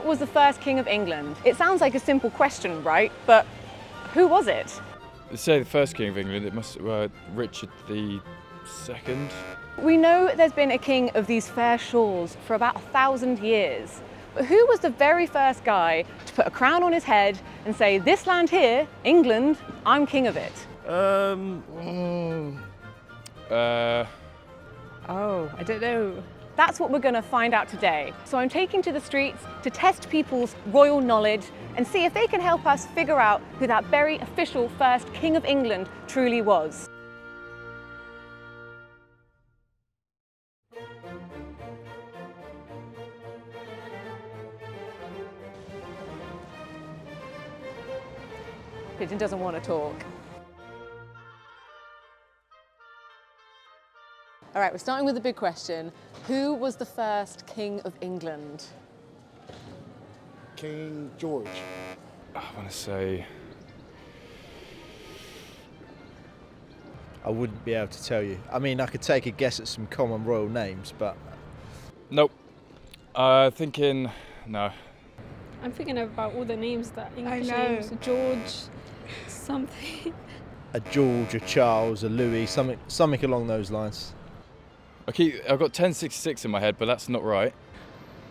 was the first king of England? It sounds like a simple question, right? But who was it? They say the first king of England, it must Richard the Second. We know there's been a king of these fair shores for about 1,000 years. But who was the very first guy to put a crown on his head and say, this land here, England, I'm king of it? Oh, I don't know. That's what we're going to find out today. So I'm taking to the streets to test people's royal knowledge and see if they can help us figure out who that very official first king of England truly was. Pigeon doesn't want to talk. All right, we're starting with the big question. Who was the first king of England? King George. I want to say... I wouldn't be able to tell you. I mean, I could take a guess at some common royal names, but... Nope. Thinking... No. I'm thinking about all the names that English I know. names. George, something. A George, a Charles, a Louis, something along those lines. I've got 1066 in my head, but that's not right.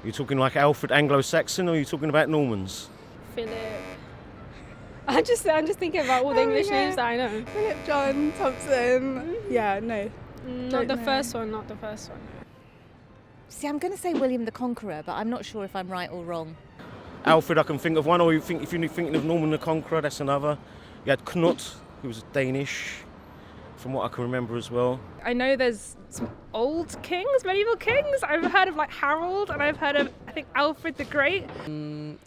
You're talking like Alfred Anglo-Saxon, or are you talking about Normans? Philip. I'm just thinking about all the English names that I know. Philip John Thompson. Yeah, no. Not the know. first one, not the first one. See, I'm going to say William the Conqueror, but I'm not sure if I'm right or wrong. Alfred, I can think of one, or if you're thinking of Norman the Conqueror, that's another. You had Knut, who was Danish, from what I can remember as well. I know there's some old kings, medieval kings. I've heard of like Harold, and I've heard of, I think, Alfred the Great.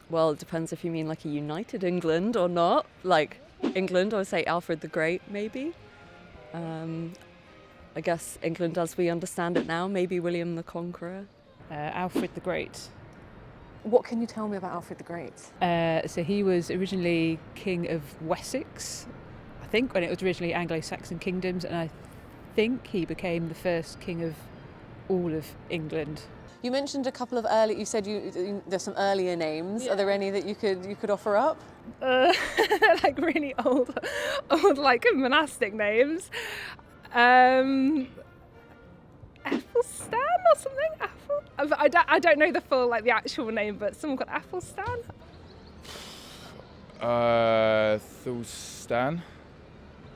Well, it depends if you mean like a united England or not. Like England, I would say Alfred the Great, maybe. I guess England as we understand it now, maybe William the Conqueror. Alfred the Great. What can you tell me about Alfred the Great? So he was originally king of Wessex, I think, when it was originally Anglo-Saxon kingdoms, and I think he became the first king of all of England. You mentioned a couple of early. You said there's some earlier names. Yeah. Are there any that you could offer up? Like really old like monastic names. Athelstan or something. I don't know the full the actual name, but someone called Athelstan.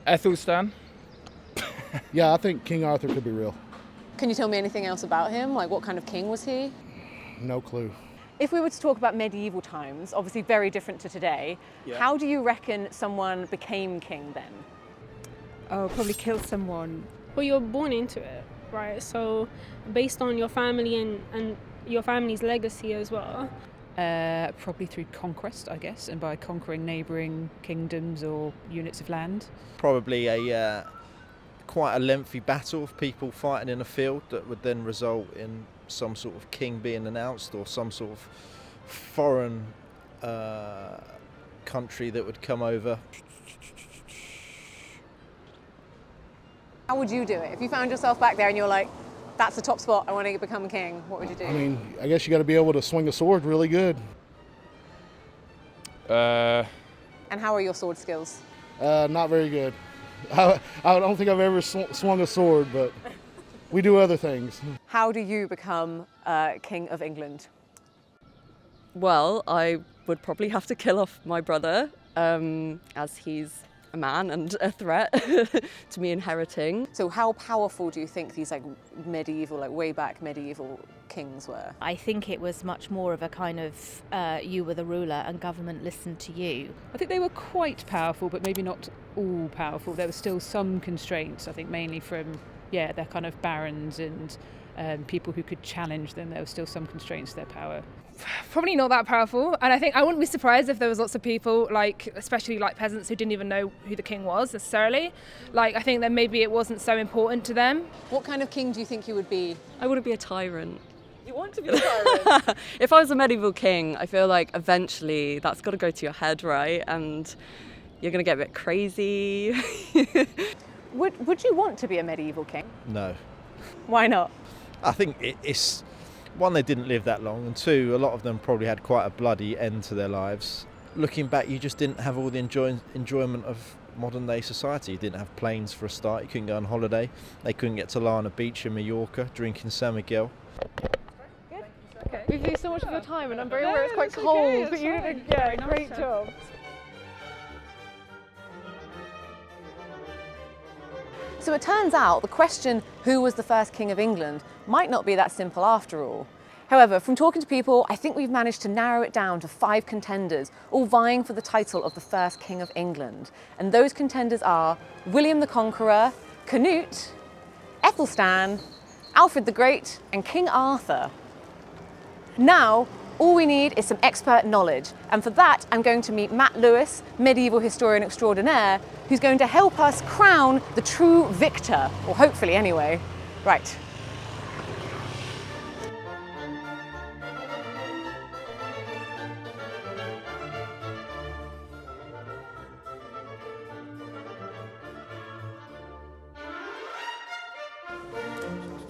Ethelstan. Yeah, I think King Arthur could be real. Can you tell me anything else about him? Like, what kind of king was he? No clue. If we were to talk about medieval times, obviously very different to today, how do you reckon someone became king then? Oh, probably killed someone. Well, you're born into it, right? So based on your family and your family's legacy as well. Probably through conquest, I guess, and by conquering neighbouring kingdoms or units of land. Probably quite a lengthy battle of people fighting in a field that would then result in some sort of king being announced, or some sort of foreign country that would come over. How would you do it? If you found yourself back there and you're like, that's the top spot, I want to become king, what would you do? I mean, I guess you got to be able to swing a sword really good. And how are your sword skills? Not very good. I don't think I've ever swung a sword, but we do other things. How do you become king of England? Well, I would probably have to kill off my brother, as he's a man and a threat to me inheriting. So how powerful do you think these medieval, way back medieval kings were? I think it was much more of a kind of you were the ruler and government listened to you. I think they were quite powerful, but maybe not all powerful. There were still some constraints, I think, mainly from their kind of barons and people who could challenge them. There were still some constraints to their power. Probably not that powerful, and I think I wouldn't be surprised if there was lots of people, especially peasants, who didn't even know who the king was necessarily. I think that maybe it wasn't so important to them. What kind of king do you think you would be? I wouldn't be a tyrant. You want to be a tyrant? If I was a medieval king, I feel like eventually that's got to go to your head, right? And you're going to get a bit crazy. Would you want to be a medieval king? No. Why not? I think it's One, they didn't live that long, and two, a lot of them probably had quite a bloody end to their lives. Looking back, you just didn't have all the enjoyment of modern day society. You didn't have planes for a start, you couldn't go on holiday, they couldn't get to lie on a beach in Mallorca drinking San Miguel. Okay. We've used so much of your time, and I'm very aware it's quite cold, but you did a great job. So it turns out the question, who was the first king of England, might not be that simple after all. However, from talking to people, I think we've managed to narrow it down to 5 contenders, all vying for the title of the first king of England. And those contenders are William the Conqueror, Canute, Ethelstan, Alfred the Great, and King Arthur. Now, all we need is some expert knowledge, and for that I'm going to meet Matt Lewis, medieval historian extraordinaire, who's going to help us crown the true victor, or hopefully anyway. Right.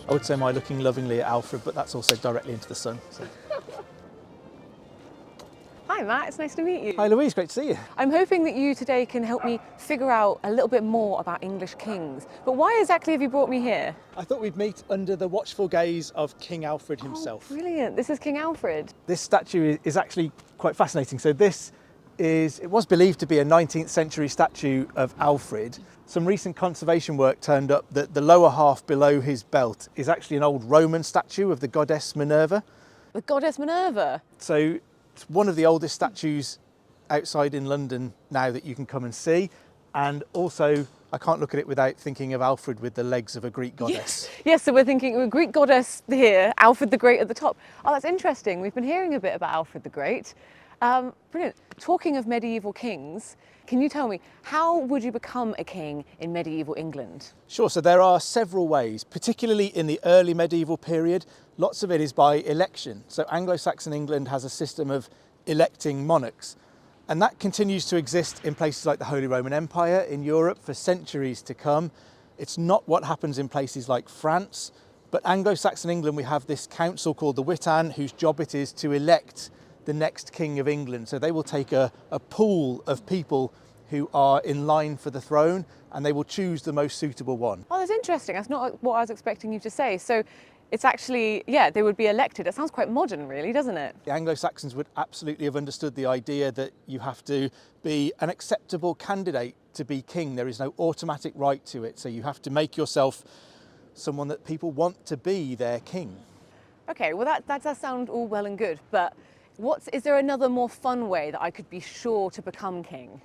I would say my looking lovingly at Alfred, but that's also directly into the sun. So. Hi Matt, it's nice to meet you. Hi Louise, great to see you. I'm hoping that you today can help me figure out a little bit more about English kings. But why exactly have you brought me here? I thought we'd meet under the watchful gaze of King Alfred himself. Oh, brilliant, this is King Alfred. This statue is actually quite fascinating. So it was believed to be a 19th century statue of Alfred. Some recent conservation work turned up that the lower half below his belt is actually an old Roman statue of the goddess Minerva. The goddess Minerva? So it's one of the oldest statues outside in London now that you can come and see. And also, I can't look at it without thinking of Alfred with the legs of a Greek goddess. Yes, so we're thinking of a Greek goddess here, Alfred the Great at the top. Oh, that's interesting. We've been hearing a bit about Alfred the Great. Brilliant. Talking of medieval kings, can you tell me, how would you become a king in medieval England? Sure, so there are several ways, particularly in the early medieval period. Lots of it is by election. So Anglo-Saxon England has a system of electing monarchs. And that continues to exist in places like the Holy Roman Empire in Europe for centuries to come. It's not what happens in places like France, but Anglo-Saxon England, we have this council called the Witan, whose job it is to elect the next king of England. So they will take a pool of people who are in line for the throne, and they will choose the most suitable one. Oh, that's interesting. That's not what I was expecting you to say. So it's actually, yeah, they would be elected. It sounds quite modern, really, doesn't it? The Anglo-Saxons would absolutely have understood the idea that you have to be an acceptable candidate to be king. There is no automatic right to it. So you have to make yourself someone that people want to be their king. Okay, well that does sound all well and good, but is there another more fun way that I could be sure to become king?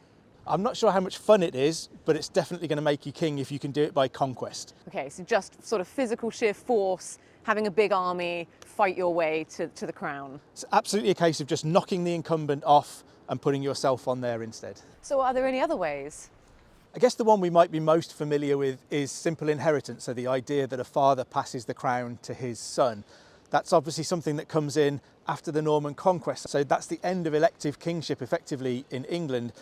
I'm not sure how much fun it is, but it's definitely going to make you king if you can do it by conquest. Okay, so just sort of physical sheer force, having a big army, fight your way to the crown. It's absolutely a case of just knocking the incumbent off and putting yourself on there instead. So are there any other ways? I guess the one we might be most familiar with is simple inheritance, so the idea that a father passes the crown to his son. That's obviously something that comes in after the Norman conquest. So that's the end of elective kingship effectively in England.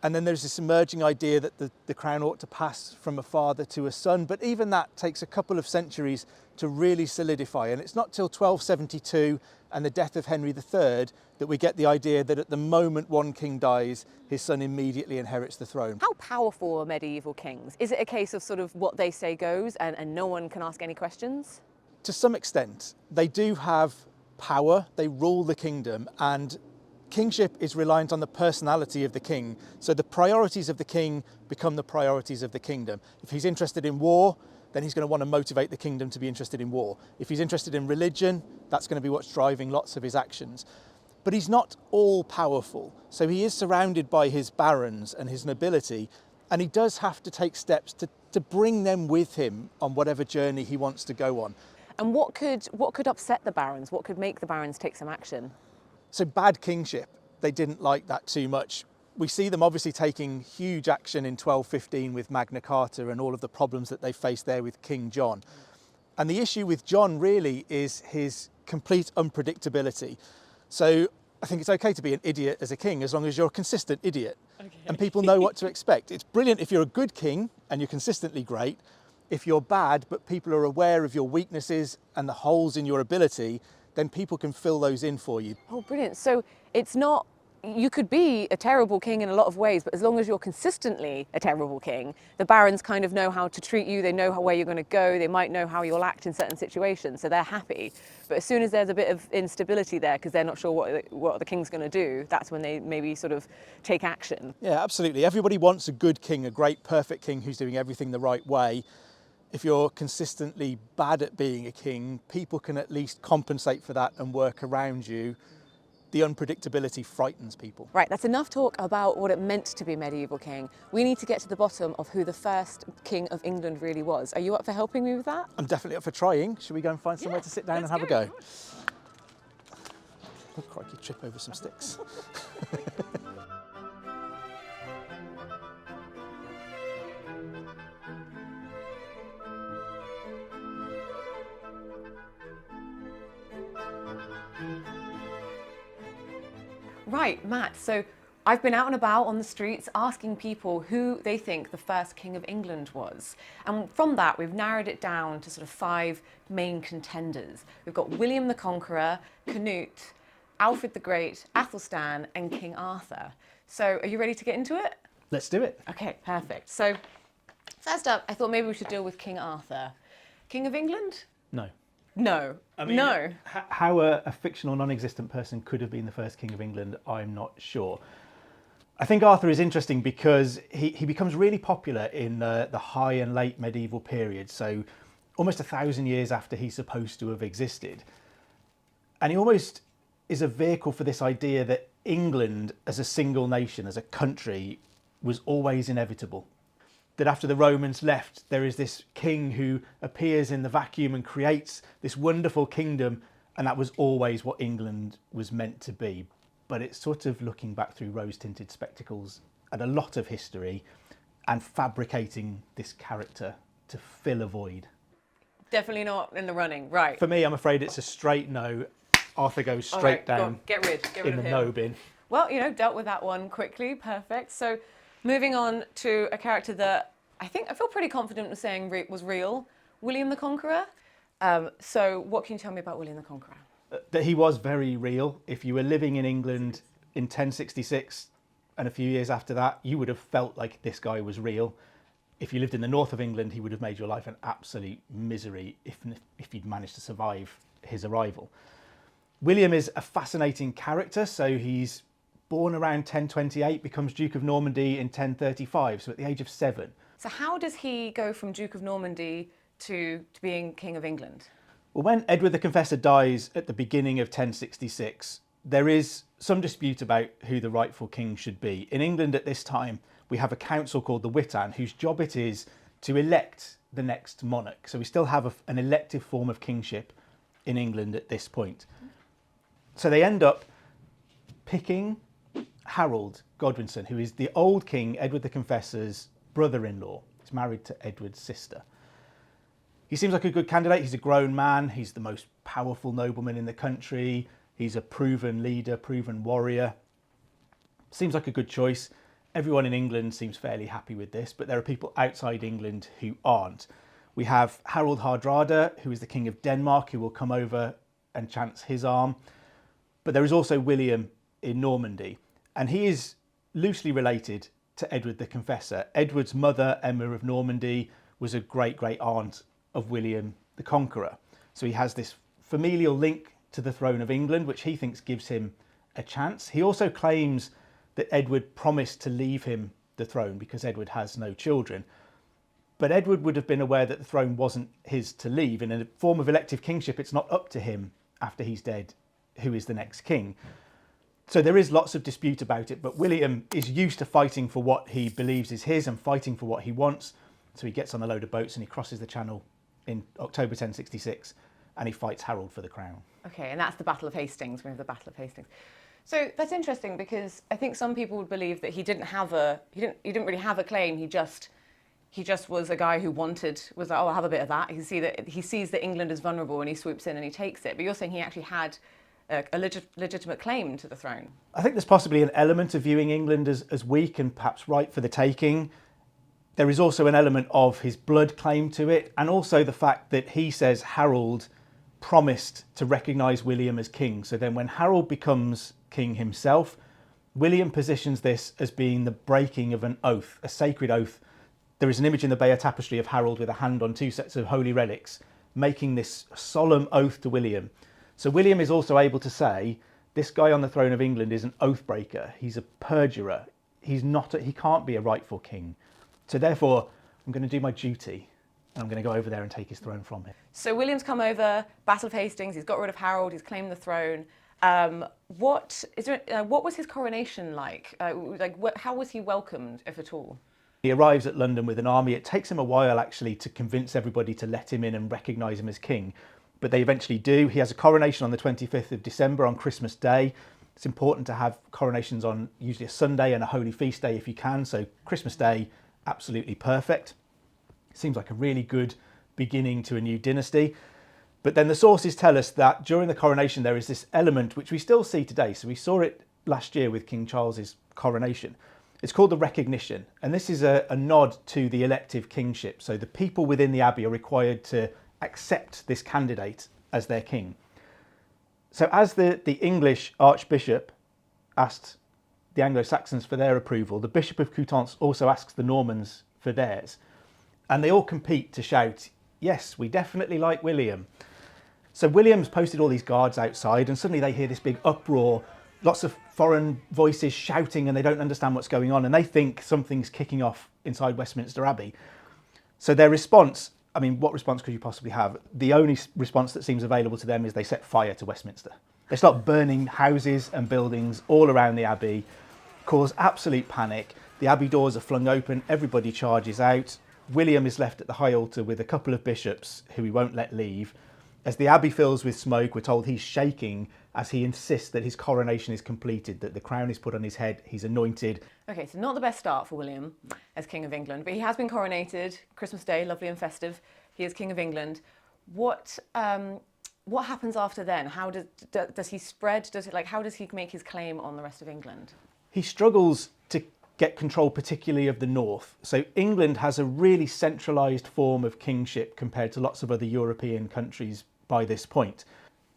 And then there's this emerging idea that the crown ought to pass from a father to a son. But even that takes a couple of centuries to really solidify. And it's not till 1272 and the death of Henry III that we get the idea that at the moment one king dies, his son immediately inherits the throne. How powerful are medieval kings? Is it a case of sort of what they say goes and no one can ask any questions? To some extent, they do have power, they rule the kingdom, and kingship is reliant on the personality of the king. So the priorities of the king become the priorities of the kingdom. If he's interested in war, then he's going to want to motivate the kingdom to be interested in war. If he's interested in religion, that's going to be what's driving lots of his actions. But he's not all powerful. So he is surrounded by his barons and his nobility, and he does have to take steps to bring them with him on whatever journey he wants to go on. And what could upset the barons? What could make the barons take some action? So bad kingship, they didn't like that too much. We see them obviously taking huge action in 1215 with Magna Carta and all of the problems that they faced there with King John. And the issue with John really is his complete unpredictability. So I think it's okay to be an idiot as a king as long as you're a consistent idiot. Okay. And people know what to expect. It's brilliant if you're a good king and you're consistently great. If you're bad, but people are aware of your weaknesses and the holes in your ability, then people can fill those in for you. Oh, brilliant. So it's not, you could be a terrible king in a lot of ways, but as long as you're consistently a terrible king, the barons kind of know how to treat you, they know where you're going to go, they might know how you'll act in certain situations, so they're happy. But as soon as there's a bit of instability there, because they're not sure what the king's going to do, that's when they maybe sort of take action. Yeah, absolutely. Everybody wants a good king, a great, perfect king who's doing everything the right way. If you're consistently bad at being a king, people can at least compensate for that and work around you. The unpredictability frightens people. Right, that's enough talk about what it meant to be a medieval king. We need to get to the bottom of who the first king of England really was. Are you up for helping me with that? I'm definitely up for trying. Should we go and find somewhere to sit down and have a go? Oh, crikey, trip over some sticks. Right, Matt, so I've been out and about on the streets asking people who they think the first king of England was. And from that, we've narrowed it down to sort of 5 main contenders. We've got William the Conqueror, Canute, Alfred the Great, Athelstan, and King Arthur. So are you ready to get into it? Let's do it. Okay, perfect. So first up, I thought maybe we should deal with King Arthur. King of England? No. No. I mean, no. How a fictional, non-existent person could have been the first king of England, I'm not sure. I think Arthur is interesting because he becomes really popular in the high and late medieval period, so almost 1,000 years after he's supposed to have existed. And he almost is a vehicle for this idea that England as a single nation, as a country, was always inevitable. That after the Romans left, there is this king who appears in the vacuum and creates this wonderful kingdom, and that was always what England was meant to be. But it's sort of looking back through rose-tinted spectacles at a lot of history and fabricating this character to fill a void. Definitely not in the running, right. For me, I'm afraid it's a straight no. Arthur goes straight down Get rid in of the him. no bin. Well, dealt with that one quickly, perfect. So moving on to a character that I feel pretty confident with saying was real, William the Conqueror. So what can you tell me about William the Conqueror? That he was very real. If you were living in England in 1066 and a few years after that, you would have felt like this guy was real. If you lived in the north of England, he would have made your life an absolute misery if you'd managed to survive his arrival. William is a fascinating character. So he's born around 1028, becomes Duke of Normandy in 1035, so at the age of 7. So how does he go from Duke of Normandy to being King of England? Well, when Edward the Confessor dies at the beginning of 1066, there is some dispute about who the rightful king should be. In England at this time, we have a council called the Witan, whose job it is to elect the next monarch. So we still have an elective form of kingship in England at this point. So they end up picking Harold Godwinson, who is the old king, Edward the Confessor's brother-in-law. He's married to Edward's sister. He seems like a good candidate. He's a grown man. He's the most powerful nobleman in the country. He's a proven leader, proven warrior. Seems like a good choice. Everyone in England seems fairly happy with this, but there are people outside England who aren't. We have Harold Hardrada, who is the king of Denmark, who will come over and chance his arm. But there is also William in Normandy, and he is loosely related to Edward the Confessor. Edward's mother, Emma of Normandy, was a great-great-aunt of William the Conqueror. So he has this familial link to the throne of England, which he thinks gives him a chance. He also claims that Edward promised to leave him the throne because Edward has no children. But Edward would have been aware that the throne wasn't his to leave. In a form of elective kingship, it's not up to him after he's dead who is the next king. So there is lots of dispute about it, but William is used to fighting for what he believes is his and fighting for what he wants. So he gets on a load of boats and he crosses the Channel in October 1066 and he fights Harold for the crown. Okay, and that's the Battle of Hastings. We have the Battle of Hastings. So that's interesting because I think some people would believe that he didn't really have a claim. He just was a guy who was like, oh, I'll have a bit of that. He sees that England is vulnerable and he swoops in and he takes it. But you're saying he actually had a legitimate claim to the throne. I think there's possibly an element of viewing England as weak and perhaps ripe for the taking. There is also an element of his blood claim to it, and also the fact that he says Harold promised to recognise William as king. So then when Harold becomes king himself, William positions this as being the breaking of an oath, a sacred oath. There is an image in the Bayeux Tapestry of Harold with a hand on 2 sets of holy relics, making this solemn oath to William. So William is also able to say, this guy on the throne of England is an oath breaker. He's a perjurer. He can't be a rightful king. So therefore, I'm going to do my duty. And I'm going to go over there and take his throne from him. So William's come over, Battle of Hastings, he's got rid of Harold, he's claimed the throne. What was his coronation like? How was he welcomed, if at all? He arrives at London with an army. It takes him a while, actually, to convince everybody to let him in and recognise him as king. But they eventually do. He has a coronation on the 25th of December on Christmas Day. It's important to have coronations on usually a Sunday and a holy feast day if you can. So Christmas Day, absolutely perfect. Seems like a really good beginning to a new dynasty. But then the sources tell us that during the coronation there is this element which we still see today. So we saw it last year with King Charles's coronation. It's called the recognition. And this is a nod to the elective kingship. So the people within the abbey are required to accept this candidate as their king. So as the English archbishop asked the Anglo-Saxons for their approval, the Bishop of Coutances also asks the Normans for theirs. And they all compete to shout, yes, we definitely like William. So William's posted all these guards outside and suddenly they hear this big uproar, lots of foreign voices shouting and they don't understand what's going on and they think something's kicking off inside Westminster Abbey. So their response, I mean, what response could you possibly have? The only response that seems available to them is they set fire to Westminster. They start burning houses and buildings all around the Abbey, cause absolute panic. The Abbey doors are flung open, everybody charges out. William is left at the high altar with a couple of bishops who he won't let leave. As the abbey fills with smoke, we're told he's shaking as he insists that his coronation is completed, that the crown is put on his head, he's anointed. Okay, so not the best start for William as King of England, but he has been coronated, Christmas Day, lovely and festive. He is King of England. What happens after then? How does he spread? How does he make his claim on the rest of England? He struggles to get control particularly of the north. So England has a really centralised form of kingship compared to lots of other European countries by this point.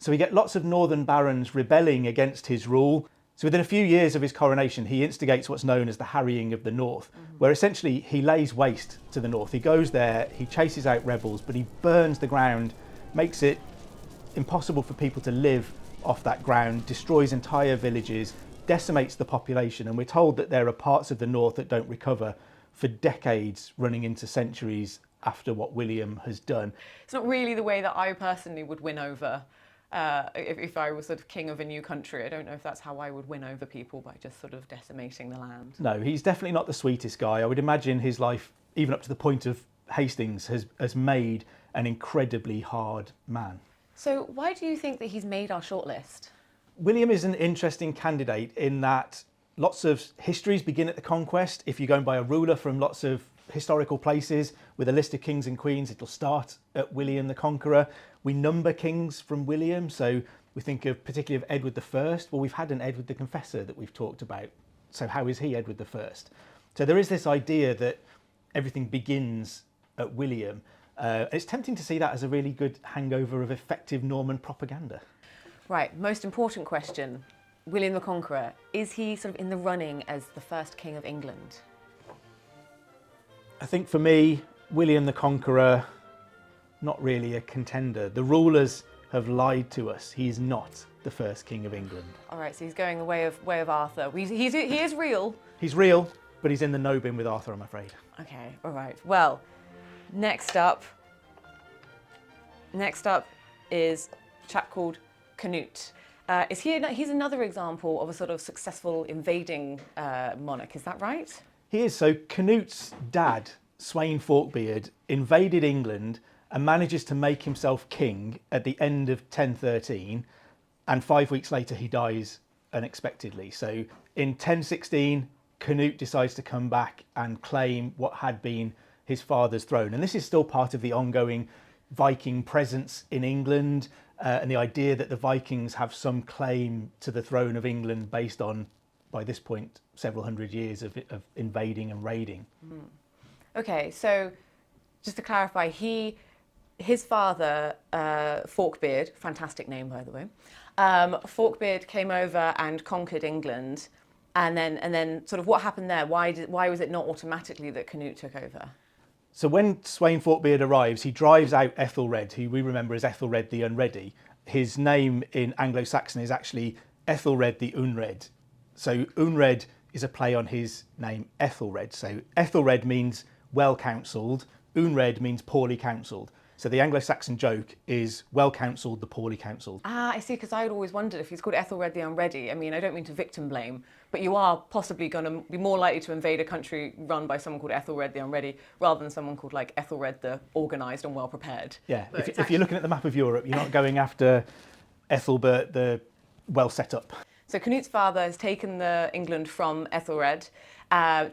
So we get lots of northern barons rebelling against his rule. So within a few years of his coronation, he instigates what's known as the harrying of the north, where essentially he lays waste to the north. He goes there, he chases out rebels, but he burns the ground, makes it impossible for people to live off that ground, destroys entire villages, decimates the population, and we're told that there are parts of the north that don't recover for decades, running into centuries after what William has done. It's not really the way that I personally would win over if I was sort of king of a new country. I don't know if that's how I would win over people, by just sort of decimating the land. No, he's definitely not the sweetest guy. I would imagine his life, even up to the point of Hastings, has made an incredibly hard man. So why do you think that he's made our shortlist? William is an interesting candidate in that lots of histories begin at the conquest. If you're going by a ruler from lots of historical places with a list of kings and queens, it'll start at William the Conqueror. We number kings from William, so we think of particularly of Edward I. Well, we've had an Edward the Confessor that we've talked about. So how is he Edward I? So there is this idea that everything begins at William. It's tempting to see that as a really good hangover of effective Norman propaganda. Right, most important question. William the Conqueror, is he sort of in the running as the first king of England? I think for me, William the Conqueror, not really a contender. The rulers have lied to us. He is not the first king of England. All right, so he's going the way of Arthur. He is real. He's real, but he's in the no bin with Arthur, I'm afraid. Okay, all right. Well, next up is a chap called Canute. He's another example of a sort of successful invading monarch, is that right? He is. So Canute's dad, Sweyn Forkbeard, invaded England and manages to make himself king at the end of 1013, and 5 weeks later he dies unexpectedly. So in 1016, Canute decides to come back and claim what had been his father's throne. And this is still part of the ongoing Viking presence in England, and the idea that the Vikings have some claim to the throne of England based on, by this point, several hundred years of invading and raiding. Okay, so just to clarify, he His father, Forkbeard, fantastic name by the way, Forkbeard came over and conquered England, and then sort of what happened there? Why was it not automatically that Canute took over? So when Sweyn Forkbeard arrives, he drives out Ethelred, who we remember as Ethelred the Unready. His name in Anglo-Saxon is actually Ethelred the Unred. So Unred is a play on his name Ethelred. So Ethelred means well-counselled, Unred means poorly counselled. So the Anglo-Saxon joke is well-counselled, the poorly counselled. Ah, I see, because I had always wondered if he's called Ethelred the Unready. I mean, I don't mean to victim blame, but you are possibly going to be more likely to invade a country run by someone called Ethelred the Unready rather than someone called like Ethelred the Organised and well-prepared. Yeah, if you're looking at the map of Europe, you're not going after Ethelbert the well-set-up. So Canute's father has taken England from Ethelred,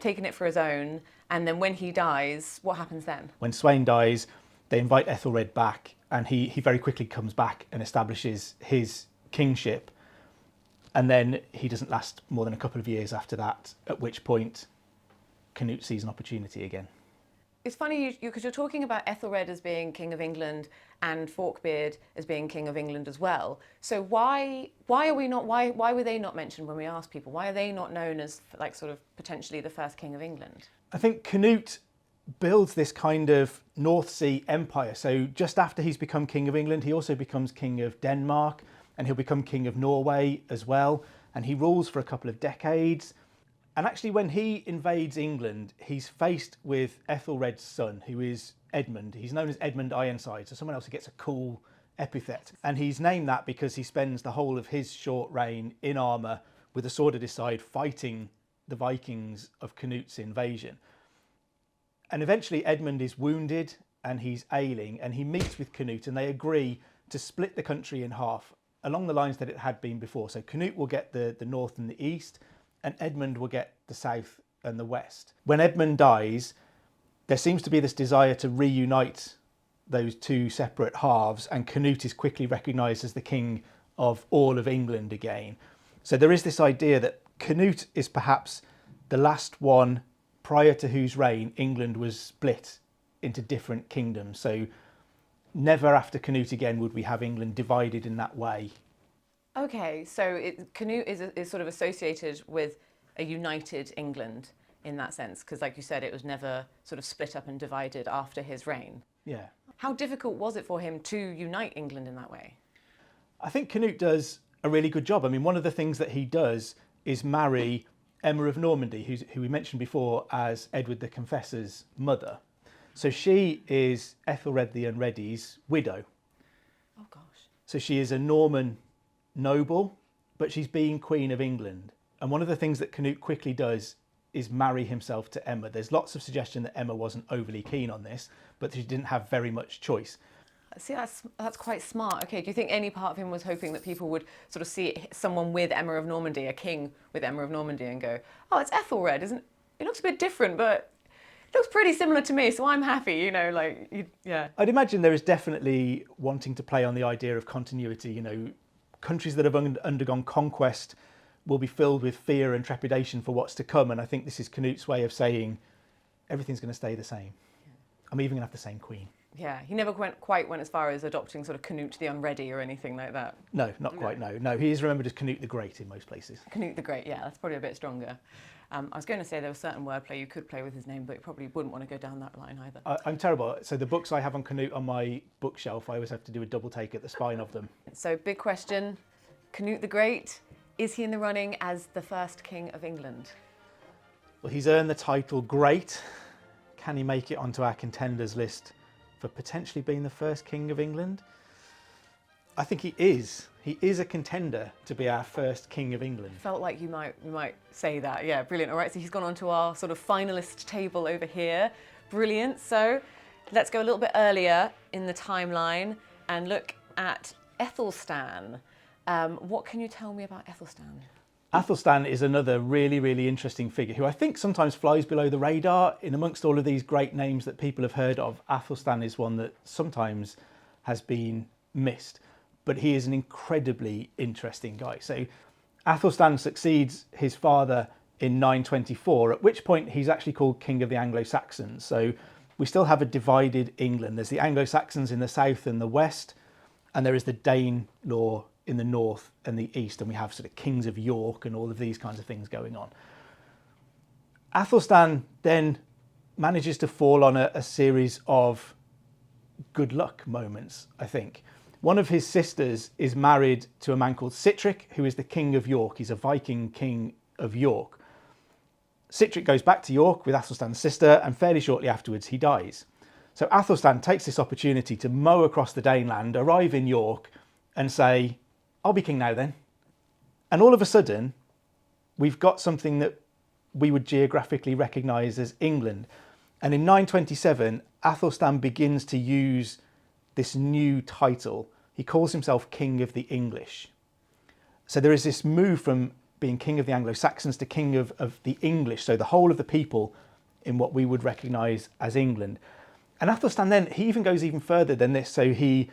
taken it for his own, and then when he dies, what happens then? When Sweyn dies, they invite Ethelred back, and he very quickly comes back and establishes his kingship. And then he doesn't last more than a couple of years after that, at which point Canute sees an opportunity again. It's funny because you're talking about Ethelred as being King of England and Forkbeard as being King of England as well. So why were they not mentioned when we asked people? Why are they not known as like sort of potentially the first King of England? I think Canute builds this kind of North Sea empire. So just after he's become King of England, he also becomes King of Denmark, and he'll become King of Norway as well. And he rules for a couple of decades. And actually when he invades England, he's faced with Ethelred's son, who is Edmund. He's known as Edmund Ironside, so someone else who gets a cool epithet. And he's named that because he spends the whole of his short reign in armour with a sword at his side fighting the Vikings of Canute's invasion. And eventually Edmund is wounded and he's ailing, and he meets with Canute and they agree to split the country in half along the lines that it had been before. So Canute will get the north and the east, and Edmund will get the south and the west. When Edmund dies, there seems to be this desire to reunite those two separate halves, and Canute is quickly recognised as the king of all of England again. So there is this idea that Canute is perhaps the last one prior to whose reign England was split into different kingdoms. So never after Canute again would we have England divided in that way. Okay, so Canute is sort of associated with a united England in that sense, because like you said, it was never sort of split up and divided after his reign. Yeah. How difficult was it for him to unite England in that way? I think Canute does a really good job. I mean, one of the things that he does is marry Emma of Normandy, who we mentioned before as Edward the Confessor's mother. So she is Ethelred the Unready's widow. Oh gosh. So she is a Norman noble, but she's being Queen of England. And one of the things that Canute quickly does is marry himself to Emma. There's lots of suggestion that Emma wasn't overly keen on this, but she didn't have very much choice. See, that's quite smart. Okay, do you think any part of him was hoping that people would sort of see someone with Emma of Normandy, a king with Emma of Normandy, and go, oh, it's Ethelred, isn't it? It looks a bit different, but it looks pretty similar to me, so I'm happy, you know, like, yeah. I'd imagine there is definitely wanting to play on the idea of continuity. You know, countries that have undergone conquest will be filled with fear and trepidation for what's to come, and I think this is Canute's way of saying everything's going to stay the same. I'm even going to have the same queen. Yeah, he never quite went as far as adopting sort of Canute the Unready or anything like that. No, not quite, no. No, he is remembered as Canute the Great in most places. Canute the Great, yeah, that's probably a bit stronger. I was going to say there was certain wordplay you could play with his name, but you probably wouldn't want to go down that line either. I'm terrible. So the books I have on Canute on my bookshelf, I always have to do a double take at the spine of them. So big question, Canute the Great, is he in the running as the first king of England? Well, he's earned the title Great. Can he make it onto our contenders list for potentially being the first king of England? I think he is. He is a contender to be our first king of England. Felt like you might say that. Yeah, brilliant. All right, so he's gone onto our sort of finalist table over here. Brilliant. So let's go a little bit earlier in the timeline and look at Aethelstan. What can you tell me about Aethelstan? Aethelstan is another really, really interesting figure who I think sometimes flies below the radar. In amongst all of these great names that people have heard of, Aethelstan is one that sometimes has been missed, but he is an incredibly interesting guy. So Aethelstan succeeds his father in 924, at which point he's actually called King of the Anglo-Saxons. So we still have a divided England. There's the Anglo-Saxons in the south and the west, and there is the Dane law in the north and the east, and we have sort of kings of York and all of these kinds of things going on. Athelstan then manages to fall on a series of good luck moments, I think. One of his sisters is married to a man called Sitric, who is the king of York. He's a Viking king of York. Sitric goes back to York with Athelstan's sister, and fairly shortly afterwards he dies. So Athelstan takes this opportunity to mow across the Daneland, arrive in York and say, I'll be king now then. And all of a sudden, we've got something that we would geographically recognise as England. And in 927, Athelstan begins to use this new title. He calls himself King of the English. So there is this move from being King of the Anglo-Saxons to King of the English, so the whole of the people in what we would recognise as England. And Athelstan then, he even goes even further than this, so he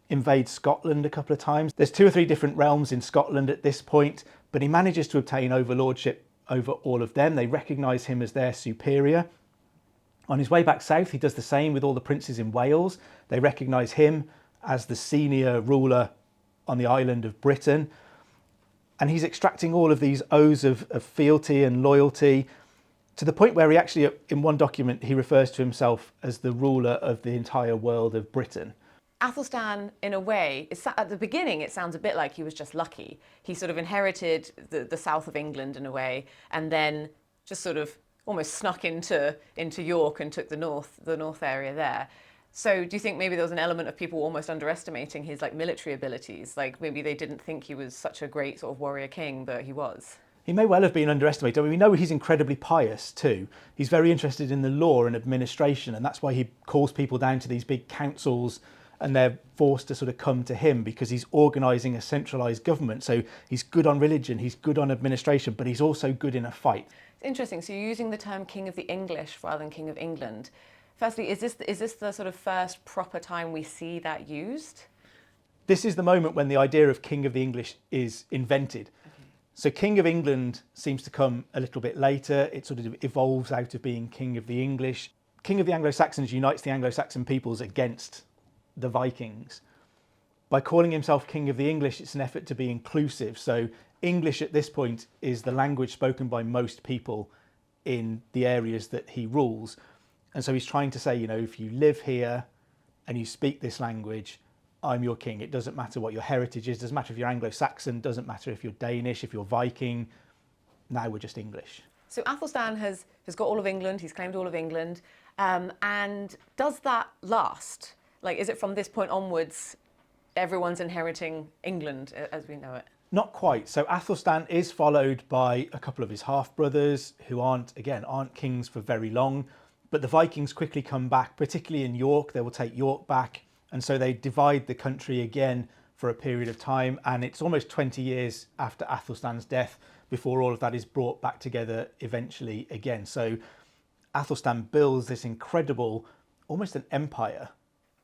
invades Scotland a couple of times. There's 2 or 3 different realms in Scotland at this point, but he manages to obtain overlordship over all of them. They recognise him as their superior. On his way back south, he does the same with all the princes in Wales. They recognise him as the senior ruler on the island of Britain. And he's extracting all of these oaths of fealty and loyalty, to the point where he actually, in one document, he refers to himself as the ruler of the entire world of Britain. Athelstan, in a way, at the beginning it sounds a bit like he was just lucky. He sort of inherited the south of England in a way, and then just sort of almost snuck into York and took the north area there. So do you think maybe there was an element of people almost underestimating his military abilities? Like maybe they didn't think he was such a great sort of warrior king, but he was. He may well have been underestimated. I mean, we know he's incredibly pious too. He's very interested in the law and administration, and that's why he calls people down to these big councils, and they're forced to sort of come to him because he's organising a centralised government. So he's good on religion, he's good on administration, but he's also good in a fight. It's interesting. So you're using the term King of the English rather than King of England. Firstly, is this the sort of first proper time we see that used? This is the moment when the idea of King of the English is invented. Okay. So King of England seems to come a little bit later. It sort of evolves out of being King of the English. King of the Anglo-Saxons unites the Anglo-Saxon peoples against the Vikings. By calling himself King of the English, it's an effort to be inclusive. So English at this point is the language spoken by most people in the areas that he rules. And so he's trying to say, if you live here and you speak this language, I'm your king. It doesn't matter what your heritage is. It doesn't matter if you're Anglo-Saxon. It doesn't matter if you're Danish, if you're Viking. Now we're just English. So Athelstan has got all of England. He's claimed all of England. And does that last? Is it from this point onwards, everyone's inheriting England as we know it? Not quite. So Athelstan is followed by a couple of his half-brothers who aren't kings for very long. But the Vikings quickly come back, particularly in York. They will take York back. And so they divide the country again for a period of time. And it's almost 20 years after Athelstan's death before all of that is brought back together eventually again. So Athelstan builds this incredible, almost an empire.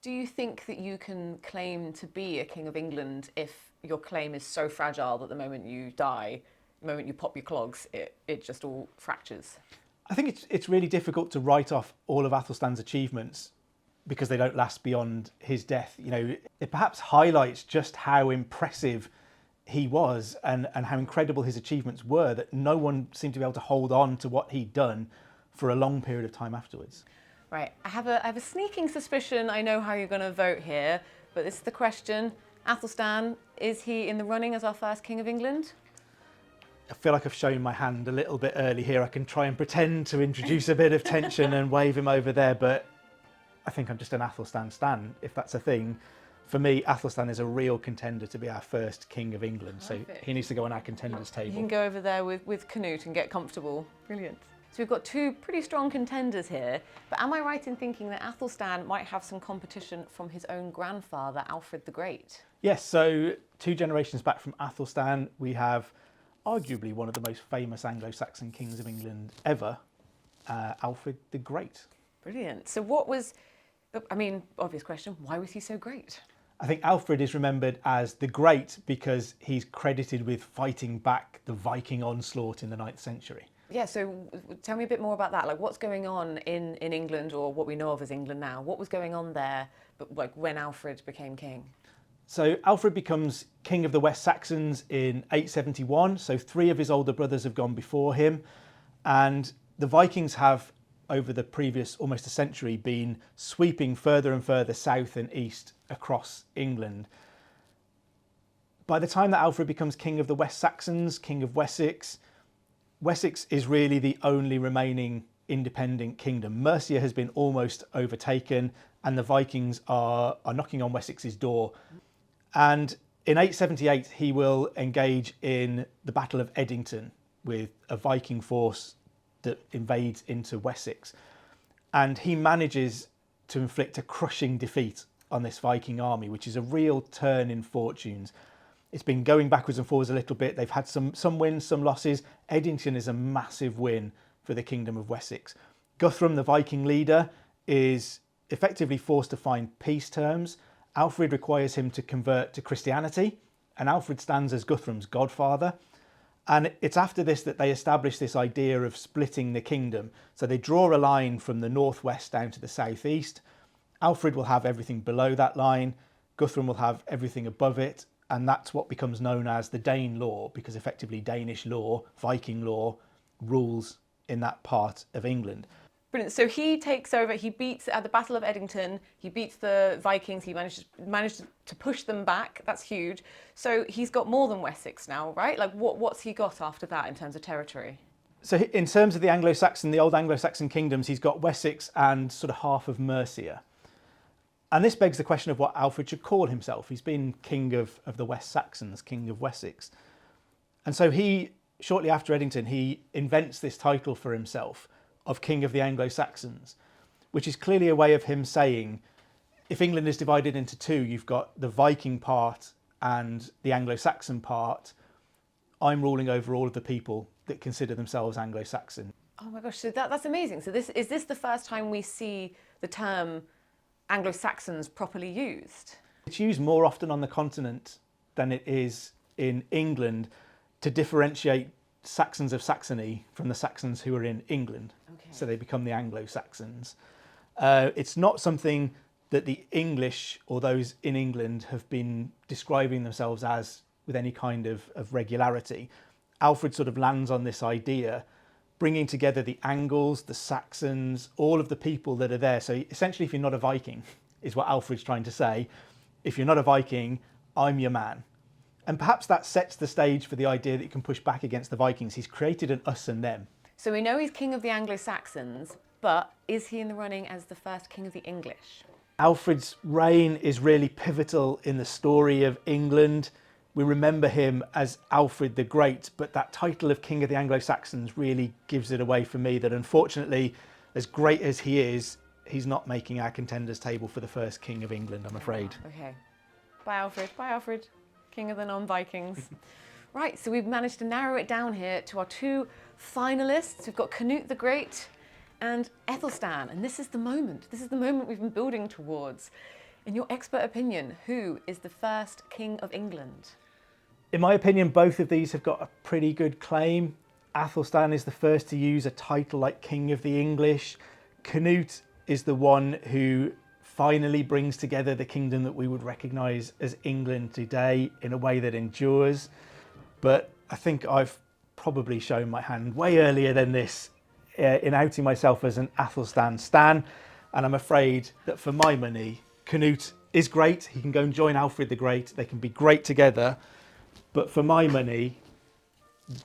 Do you think that you can claim to be a King of England if your claim is so fragile that the moment you die, the moment you pop your clogs, it just all fractures? I think it's really difficult to write off all of Athelstan's achievements because they don't last beyond his death. It perhaps highlights just how impressive he was and how incredible his achievements were, that no one seemed to be able to hold on to what he'd done for a long period of time afterwards. Right, I have a sneaking suspicion I know how you're going to vote here, but this is the question. Athelstan, is he in the running as our first King of England? I feel like I've shown my hand a little bit early here. I can try and pretend to introduce a bit of tension and wave him over there, but I think I'm just an Athelstan stan, if that's a thing. For me, Athelstan is a real contender to be our first King of England, Perfect. So he needs to go on our contenders table. You can go over there with Canute and get comfortable. Brilliant. So we've got 2 pretty strong contenders here, but am I right in thinking that Athelstan might have some competition from his own grandfather, Alfred the Great? Yes, so 2 generations back from Athelstan, we have arguably one of the most famous Anglo-Saxon kings of England ever, Alfred the Great. Brilliant. So obvious question, why was he so great? I think Alfred is remembered as the Great because he's credited with fighting back the Viking onslaught in the 9th century. Yeah, so tell me a bit more about that. Like, what's going on in England, or what we know of as England now? What was going on there, but like when Alfred became king? So Alfred becomes king of the West Saxons in 871. So 3 of his older brothers have gone before him, and the Vikings have, over the previous almost a century, been sweeping further and further south and east across England. By the time that Alfred becomes king of the West Saxons, king of Wessex, Wessex is really the only remaining independent kingdom. Mercia has been almost overtaken, and the Vikings are knocking on Wessex's door. And in 878, he will engage in the Battle of Edington with a Viking force that invades into Wessex. And he manages to inflict a crushing defeat on this Viking army, which is a real turn in fortunes. It's been going backwards and forwards a little bit. They've had some wins, some losses. Edington is a massive win for the Kingdom of Wessex. Guthrum, the Viking leader, is effectively forced to find peace terms. Alfred requires him to convert to Christianity, and Alfred stands as Guthrum's godfather. And it's after this that they establish this idea of splitting the kingdom. So they draw a line from the northwest down to the southeast. Alfred will have everything below that line. Guthrum will have everything above it. And that's what becomes known as the Dane law, because effectively Danish law, Viking law, rules in that part of England. Brilliant. So he takes over, he beats, at the Battle of Edington, he beats the Vikings, he managed to push them back. That's huge. So he's got more than Wessex now, right? Like what's he got after that in terms of territory? So in terms of the Anglo-Saxon, the old Anglo-Saxon kingdoms, he's got Wessex and sort of half of Mercia. And this begs the question of what Alfred should call himself. He's been king of the West Saxons, king of Wessex. And so he, shortly after Edington, he invents this title for himself of King of the Anglo-Saxons, which is clearly a way of him saying, if England is divided into two, you've got the Viking part and the Anglo-Saxon part. I'm ruling over all of the people that consider themselves Anglo-Saxon. Oh my gosh, so that's amazing. So is this the first time we see the term Anglo-Saxons properly used? It's used more often on the continent than it is in England to differentiate Saxons of Saxony from the Saxons who are in England. Okay. So they become the Anglo-Saxons. It's not something that the English or those in England have been describing themselves as with any kind of regularity. Alfred sort of lands on this idea, bringing together the Angles, the Saxons, all of the people that are there. So essentially, if you're not a Viking, is what Alfred's trying to say. If you're not a Viking, I'm your man. And perhaps that sets the stage for the idea that you can push back against the Vikings. He's created an us and them. So we know he's king of the Anglo-Saxons, but is he in the running as the first king of the English? Alfred's reign is really pivotal in the story of England. We remember him as Alfred the Great, but that title of King of the Anglo-Saxons really gives it away for me that unfortunately, as great as he is, he's not making our contenders table for the first King of England, I'm afraid. Okay. Bye, Alfred. Bye, Alfred. King of the non-Vikings. Right, so we've managed to narrow it down here to our 2 finalists. We've got Canute the Great and Ethelstan, and this is the moment. This is the moment we've been building towards. In your expert opinion, who is the first King of England? In my opinion, both of these have got a pretty good claim. Athelstan is the first to use a title like King of the English. Canute is the one who finally brings together the kingdom that we would recognise as England today in a way that endures. But I think I've probably shown my hand way earlier than this in outing myself as an Athelstan stan. And I'm afraid that for my money, Canute is great. He can go and join Alfred the Great. They can be great together. But for my money,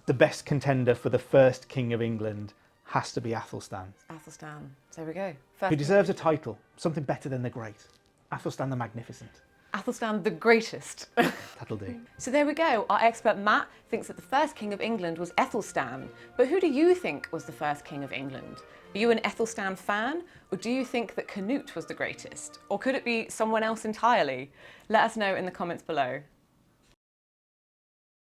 the best contender for the first King of England has to be Athelstan. Athelstan. So there we go. Who deserves a title, something better than the Great. Athelstan the Magnificent. Athelstan the Greatest. That'll do. So there we go. Our expert Matt thinks that the first King of England was Ethelstan. But who do you think was the first King of England? Are you an Ethelstan fan? Or do you think that Canute was the greatest? Or could it be someone else entirely? Let us know in the comments below.